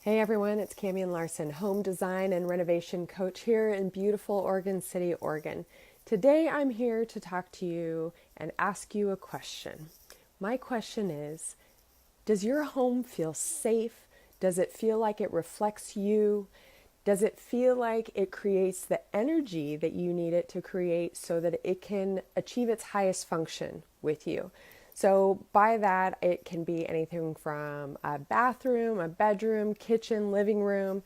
Hey everyone, it's Camian Larson, Home Design and Renovation Coach here in beautiful Oregon City, Oregon. Today I'm here to talk to you and ask you a question. My question is, does your home feel safe? Does it feel like it reflects you? Does it feel like it creates the energy that you need it to create so that it can achieve its highest function with you? So by that, it can be anything from a bathroom, a bedroom, kitchen, living room.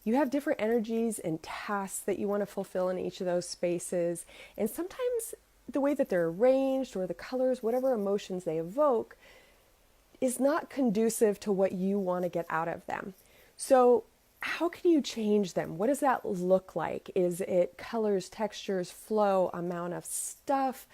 You have different energies and tasks that you want to fulfill in each of those spaces. And sometimes the way that they're arranged or the colors, whatever emotions they evoke, is not conducive to what you want to get out of them. So how can you change them? What does that look like? Is it colors, textures, flow, amount of stuff?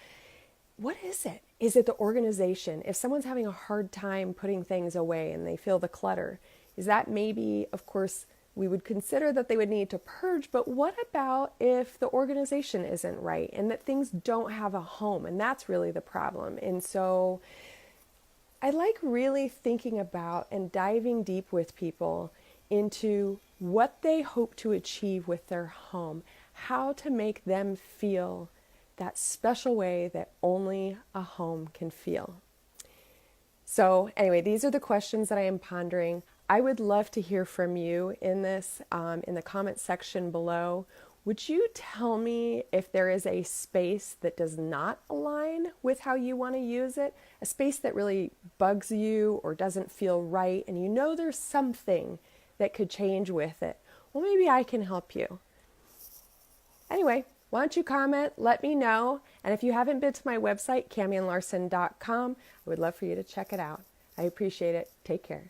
What is it? Is it the organization? If someone's having a hard time putting things away and they feel the clutter, is that maybe, of course, we would consider that they would need to purge, but what about if the organization isn't right and that things don't have a home? And that's really the problem. And so I like really thinking about and diving deep with people into what they hope to achieve with their home, how to make them feel that special way that only a home can feel. So anyway, these are the questions that I am pondering. I would love to hear from you in this, in the comment section below. Would you tell me if there is a space that does not align with how you want to use it? A space that really bugs you or doesn't feel right, and you know there's something that could change with it. Well, maybe I can help you. Anyway, why don't you comment, let me know, and if you haven't been to my website, camianlarson.com, I would love for you to check it out. I appreciate it. Take care.